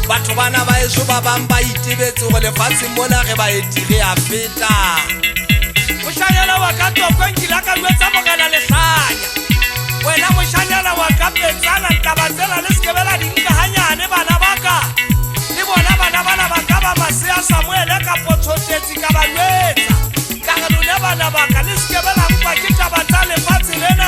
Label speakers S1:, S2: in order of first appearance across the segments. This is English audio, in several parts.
S1: Batho bana ba eso ba bang ba itebetse go lefatshe mona ge ba etile a feta moshanyana wa ka toko nkile ka lwetsa mogena lehlanya wena moshanyana wa ka petsana taba tsela le sekebela dinka hanyane bana baka le bona bana baka ba Masea Samuel ka pothotetsi ka ba lwetsa ka re lona bana baka le sekebela mpa ke taba tsa lefatshe lena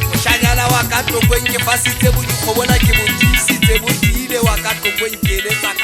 S1: moshanyana wa ka toko nke fasitse bodikgobona ke bodisitse bodile wa ka toko nke le tsa